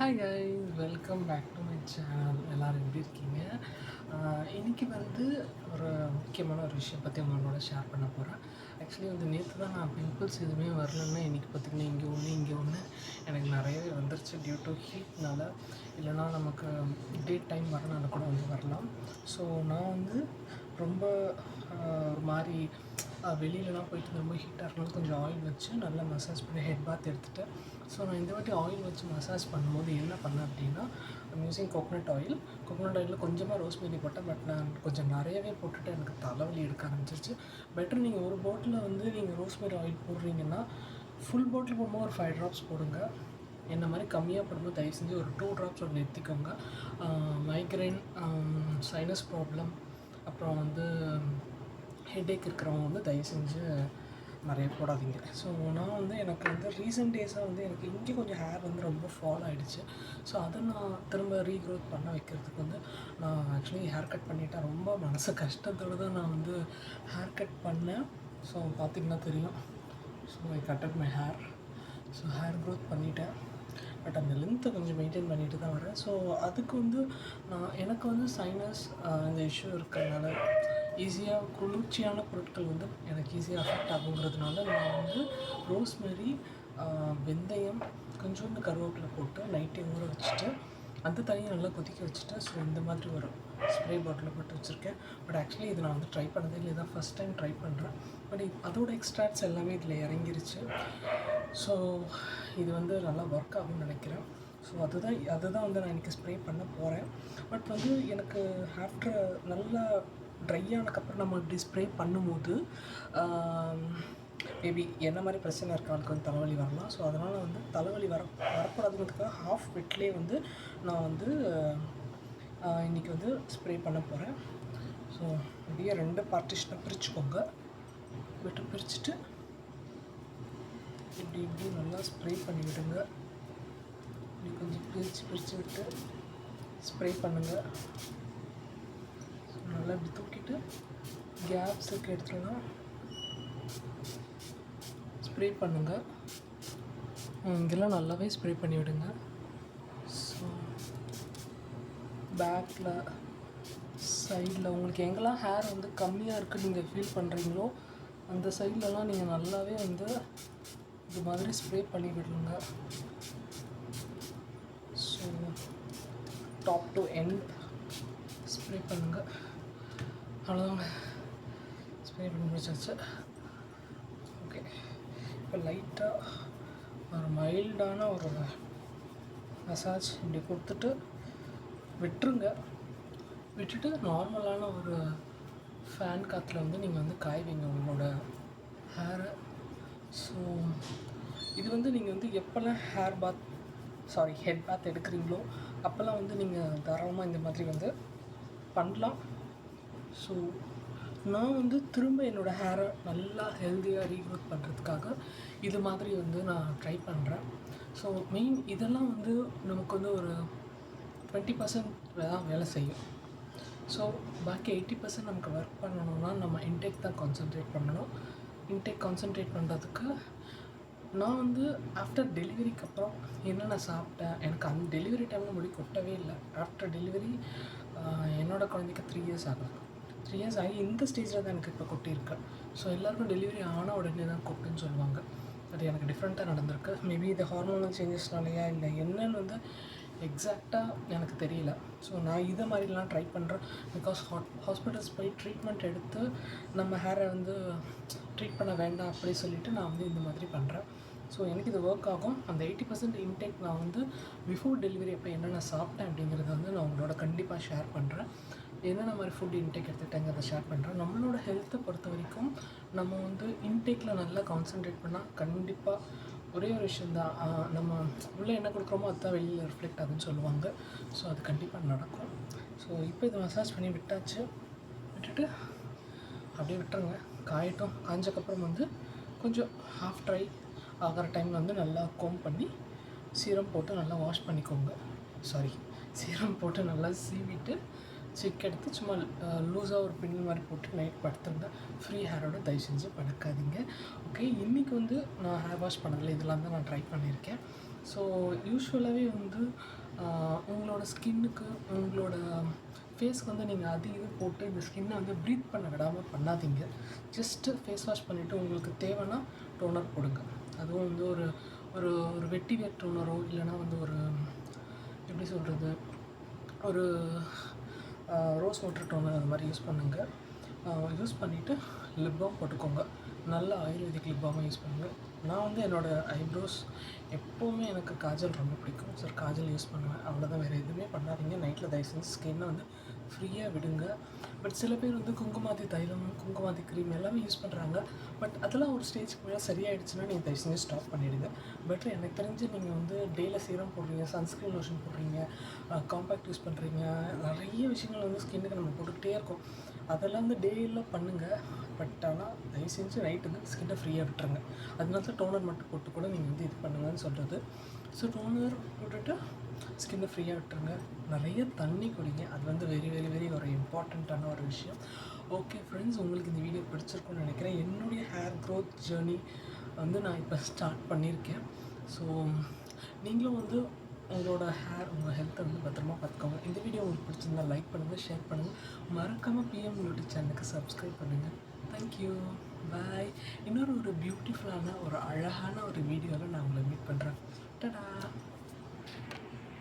Hi guys, welcome back to my channel. எல்லோரும் எப்படி இருக்கீங்க? இன்றைக்கி வந்து ஒரு முக்கியமான ஒரு விஷயம் பற்றி உங்களோட ஷேர் பண்ண போகிறேன். ஆக்சுவலி வந்து நேற்று தான் நான் பிம்பிள்ஸ் எதுவுமே வரலன்னா இன்றைக்கி பார்த்திங்கன்னா இங்கே ஒன்று எனக்கு நிறையவே வந்துருச்சு. டியூ டு ஹீட்னால் இல்லைனா நமக்கு டே டைம் வரனால கூட வந்து வரலாம். ஸோ நான் வந்து ரொம்ப ஒரு மாதிரி வெளியிலலாம் போயிட்டு ரொம்ப ஹீட்டாக இருக்கனால கொஞ்சம் ஆயில் வச்சு நல்லா மசாஜ் பண்ணி ஹெட் பாத் எடுத்துகிட்டேன். ஸோ நான் இந்த வாட்டி ஆயில் வச்சு மசாஜ் பண்ணும்போது என்ன பண்ணேன் அப்படின்னா, யூஸிங் கோகோனட் ஆயிலில் கொஞ்சமாக ரோஸ்மெரி போட்டேன். பட் நான் கொஞ்சம் நிறையவே போட்டுட்டு எனக்கு தலைவலி எடுக்க ஆரம்பிச்சிருச்சு. பெட்டர் நீங்கள் ஒரு பாட்டிலில் வந்து நீங்கள் ரோஸ்மெரி ஆயில் போடுறீங்கன்னா ஃபுல் பாட்டில் போடும்போது ஒரு 5 ட்ராப்ஸ் போடுங்க. என்ன மாதிரி கம்மியாக போடும்போது தயவு செஞ்சு ஒரு 2 ட்ராப்ஸ் ஒன்று நிறுத்திக்கோங்க. மைக்ரைன், சைனஸ் ப்ராப்ளம், அப்புறம் வந்து ஹெட்டேக் இருக்கிறவங்க வந்து தயவு செஞ்சு நிறைய போடாதீங்க. ஸோ நான் வந்து எனக்கு வந்து ரீசெண்ட் டேஸாக வந்து எனக்கு இங்கே கொஞ்சம் ஹேர் வந்து ரொம்ப ஃபால் ஆகிடுச்சு. ஸோ அதை நான் திரும்ப ரீக்ரோத் பண்ண வைக்கிறதுக்கு வந்து நான் ஆக்சுவலி ஹேர் கட் பண்ணிட்டேன். ரொம்ப மனசு கஷ்டத்தோடு தான் நான் வந்து ஹேர் கட் பண்ணேன். ஸோ பார்த்திங்கன்னா தெரியும். So I cutted my hair. So hair growth பண்ணிட்டேன். பட் அந்த லென்த்தை கொஞ்சம் மெயின்டைன் பண்ணிட்டு தான் வரேன். ஸோ அதுக்கு வந்து எனக்கு வந்து சைனஸ் இந்த இஷ்யூ இருக்கிறதுனால ஈஸியாக குளிர்ச்சியான பொருட்கள் வந்து எனக்கு ஈஸியாக அஃபெக்ட் ஆகுங்கிறதுனால நான் வந்து ரோஸ்மெரி, வெந்தயம், கொஞ்சோண்டு கருவேப்பிலை போட்டு நைட்டே ஊற வச்சுட்டு அந்த தண்ணியை நல்லா கொதிக்க வச்சுட்டு ஸோ இந்த மாதிரி ஒரு ஸ்ப்ரே பாட்டிலில் போட்டு வச்சுருக்கேன். பட் ஆக்சுவலி இது நான் வந்து ட்ரை பண்ணதே இல்லை. இதான் ஃபஸ்ட் டைம் ட்ரை பண்ணுறேன். பட் அதோட எக்ஸ்ட்ராக்ட்ஸ் எல்லாமே இதில் இறங்கிருச்சு. ஸோ இது வந்து நல்லா ஒர்க் ஆகும்னு நினைக்கிறேன். ஸோ அதுதான் வந்து நான் இன்றைக்கி ஸ்ப்ரே பண்ண போகிறேன். பட் வந்து எனக்கு ஆஃப்டர் நல்லா ட்ரை ஆனதுக்கப்புறம் நம்ம இப்படி ஸ்ப்ரே பண்ணும்போது மேபி என்ன மாதிரி பிரச்சனை இருக்காளுக்கு வந்து தலைவலி வரலாம். ஸோ அதனால் வந்து தலைவலி வரக்கூடாதுங்கிறதுக்காக ஹாஃப் வெட்லேயே வந்து நான் வந்து இன்றைக்கி வந்து ஸ்ப்ரே பண்ண போகிறேன். ஸோ அப்படியே 2 பார்ட்டிஷனை பிரிச்சுக்கோங்க. பிரிச்சுட்டு இப்படி நல்லா ஸ்ப்ரே பண்ணி விடுங்க. இப்படி கொஞ்சம் பிரித்து விட்டு ஸ்ப்ரே பண்ணுங்கள். நல்லா இப்படி தூக்கிட்டு கேப்ஸ் இருக்க இடத்துலலாம் ஸ்ப்ரே பண்ணுங்கள். இங்கெல்லாம் நல்லாவே ஸ்ப்ரே பண்ணி விடுங்க. ஸோ பேக்கில், சைடில் உங்களுக்கு எங்கெல்லாம் ஹேர் வந்து கம்மியாக இருக்குது நீங்கள் ஃபீல் பண்ணுறீங்களோ அந்த சைட்லலாம் நீங்கள் நல்லாவே வந்து இது மாதிரி ஸ்ப்ரே பண்ணி விடுங்க. So top to end spray பண்ணுங்கள். அவ்வளோதாங்க, ஸ்ப்ரே பண்ணி முடிச்சாச்சு. ஓகே, இப்போ லைட்டாக ஒரு மைல்டான ஒரு மசாஜ் இப்படி கொடுத்துட்டு விட்டுட்டு நார்மலான ஒரு ஃபேன் காற்றுல வந்து நீங்கள் வந்து காய்வீங்க உங்களோட ஹேரை. ஸோ இது வந்து நீங்கள் வந்து எப்போல்லாம் ஹெட் பாத் எடுக்கிறீங்களோ அப்போல்லாம் வந்து நீங்கள் தாராளமாக இந்த மாதிரி வந்து பண்ணலாம். ஸோ நான் வந்து திரும்ப என்னோடய ஹேரை நல்லா ஹெல்த்தியாக ரீக்ரோத் பண்ணுறதுக்காக இது மாதிரி வந்து நான் ட்ரை பண்ணுறேன். ஸோ மெயின் இதெல்லாம் வந்து நமக்கு வந்து ஒரு 20% தான் வேலை செய்யும். ஸோ பாக்கி 80% நமக்கு ஒர்க் பண்ணணும்னா நம்ம இன்டேக் தான் கான்சன்ட்ரேட் பண்ணணும். இன்டேக் கான்சன்ட்ரேட் பண்ணுறதுக்கு நான் வந்து ஆஃப்டர் டெலிவரிக்கு அப்புறம் என்னென்ன சாப்பிட்டேன், எனக்கு அந்த டெலிவரி டைமில் முடி கொட்டவே இல்லை. ஆஃப்டர் டெலிவரி என்னோடய குழந்தைக்கு 3 இயர்ஸ் ஆகுது. 3 இயர்ஸ் ஆகி இந்த ஸ்டேஜில் தான் எனக்கு இப்போ கொட்டியிருக்கு. ஸோ எல்லாேருக்கும் டெலிவரி ஆனால் உடனே தான் கொட்டுன்னு சொல்லுவாங்க. அது எனக்கு டிஃப்ரெண்ட்டாக நடந்திருக்கு. மேபி இது ஹார்மோனல் சேஞ்சஸ்னாலையா இல்லை என்னன்னு வந்து எக்ஸாக்டாக எனக்கு தெரியல. ஸோ நான் இதை மாதிரிலாம் ட்ரை பண்ணுறேன். பிகாஸ் ஹாஸ்பிட்டல்ஸ் போய் ட்ரீட்மெண்ட் எடுத்து நம்ம ஹேரை வந்து ட்ரீட் பண்ண வேண்டாம் அப்படி சொல்லிவிட்டு நான் வந்து இந்த மாதிரி பண்ணுறேன். ஸோ எனக்கு இது ஒர்க் ஆகும். அந்த 80% இன்டேக் நான் வந்து பிஃபோர் டெலிவரி அப்போ என்னென்ன சாப்பிட்டேன் அப்படிங்கிறத வந்து நான் உங்களோட கண்டிப்பாக ஷேர் பண்ணுறேன். என்னென்ன மாதிரி ஃபுட் இன்டேக் எடுத்துகிட்டேங்கிறத ஷேர் பண்ணுறேன். நம்மளோட ஹெல்த்தை பொறுத்த வரைக்கும் நம்ம வந்து இன்டேக்கில் நல்லா கான்சன்ட்ரேட் பண்ணால் கண்டிப்பாக ஒரே ஒரு விஷயந்தான், நம்ம உள்ளே என்ன கொடுக்குறோமோ அதுதான் வெளியில் ரிஃப்ளெக்ட் ஆகுதுன்னு சொல்லுவாங்க. ஸோ அது கண்டிப்பாக நடக்கும். ஸோ இப்போ இதை மசாஜ் பண்ணி விட்டுட்டு அப்படியே விட்டுருங்க, காயட்டும். காஞ்சக்கப்புறம் வந்து கொஞ்சம் ஹாஃப் ட்ரை ஆகிற டைமில் வந்து நல்லா கோம் பண்ணி சீரம் போட்டு நல்லா வாஷ் பண்ணிக்கோங்க. சீரம் போட்டு நல்லா சீவிட்டு சிக் எடுத்து சும்மா லூஸாக ஒரு பின் மாதிரி போட்டு நைட் படுத்துருங்க. ஃப்ரீ ஹேரோட தயவு செஞ்சு படுக்காதீங்க. ஓகே, இன்றைக்கி வந்து நான் ஹேர் வாஷ் பண்ணதில்லை, இதெல்லாம் தான் நான் ட்ரை பண்ணியிருக்கேன். ஸோ யூஸ்வலாகவே வந்து உங்களோட ஸ்கின்னுக்கு உங்களோட ஃபேஸ்க்கு வந்து நீங்கள் அது இது போட்டு இந்த ஸ்கின்னை வந்து ப்ரீத் பண்ண விடாமல் பண்ணாதீங்க. ஜஸ்ட்டு ஃபேஸ் வாஷ் பண்ணிவிட்டு உங்களுக்கு தேவைன்னா டோனர் போடுங்க. அதுவும் வந்து ஒரு ஒரு ஒரு வெட்டிவேர் டோனரோ இல்லைனா வந்து ஒரு எப்படி சொல்கிறது, ஒரு ரோஸ் வாட்டர் டோனர் அந்த மாதிரி யூஸ் பண்ணுங்கள். யூஸ் பண்ணிவிட்டு லிப் பாம் போட்டுக்கோங்க. நல்ல ஆயுர்வேதிக் லிப் பாமாக யூஸ் பண்ணுங்கள். நான் வந்து என்னோடய ஐப்ரோஸ் எப்போவுமே எனக்கு காஜல் ரொம்ப பிடிக்கும். ஸோ காஜல் யூஸ் பண்ணுவேன். அவ்வளோதான், வேறு எதுவுமே பண்ணாதீங்க. நைட்டில் தயவு செஞ்சு ஸ்கின்னை வந்து ஃப்ரீயாக விடுங்க. பட் சில பேர் வந்து குங்குமாதி தைலம், குங்குமாதி க்ரீம் எல்லாமே யூஸ் பண்ணுறாங்க. பட் அதெல்லாம் ஒரு ஸ்டேஜ்க்கு மேலே சரியாயிடுச்சுன்னா நீங்கள் தயவு செஞ்சு ஸ்டாப் பண்ணிவிடுங்க. பெட்டர் எனக்கு தெரிஞ்சு நீங்கள் வந்து டேயில் சீரம் போடுறீங்க, சன்ஸ்க்ரீன் லோஷன் போடுறீங்க, காம்பேக்ட் யூஸ் பண்ணுறீங்க, நிறைய விஷயங்கள் வந்து ஸ்கின்னுக்கு நம்ம போட்டுக்கிட்டே இருக்கோம். அதெல்லாம் வந்து டேயில் பண்ணுங்கள். பட் ஆனால் தயவு செஞ்சு நைட்டு வந்து ஸ்கின்னை ஃப்ரீயாக விட்டுருங்க. அதனால தான் டோனர் மட்டும் போட்டு கூட நீங்கள் வந்து இது பண்ணுங்கன்னு சொல்கிறது. ஸோ டோனர் போட்டுட்டு ஸ்கின்னை ஃப்ரீயாக விட்டுருங்க. நிறைய தண்ணி குடிங்க. அது வந்து வெரி வெரி வெரி ஒரு இம்பார்ட்டண்ட்டான ஒரு விஷயம். ஓகே ஃப்ரெண்ட்ஸ், உங்களுக்கு இந்த வீடியோ பிடிச்சிருக்குன்னு நினைக்கிறேன். என்னுடைய ஹேர் க்ரோத் ஜேர்னி வந்து நான் இப்போ ஸ்டார்ட் பண்ணியிருக்கேன். ஸோ நீங்களும் வந்து உங்களோட ஹேர், உங்கள் ஹெல்த்தை வந்து பத்திரமா பார்த்துக்கோங்க. இந்த வீடியோ உங்களுக்கு பிடிச்சிருந்தா லைக் பண்ணுங்கள், ஷேர் பண்ணுங்கள். மறக்காமல் பிஎம் பியூட்டி சேனலுக்கு சப்ஸ்கிரைப் பண்ணுங்கள். தேங்க்யூ, பாய். இன்னொரு ஒரு பியூட்டிஃபுல்லான ஒரு அழகான ஒரு வீடியோவில் நான் உங்களை மீட் பண்ணுறேன். டடா.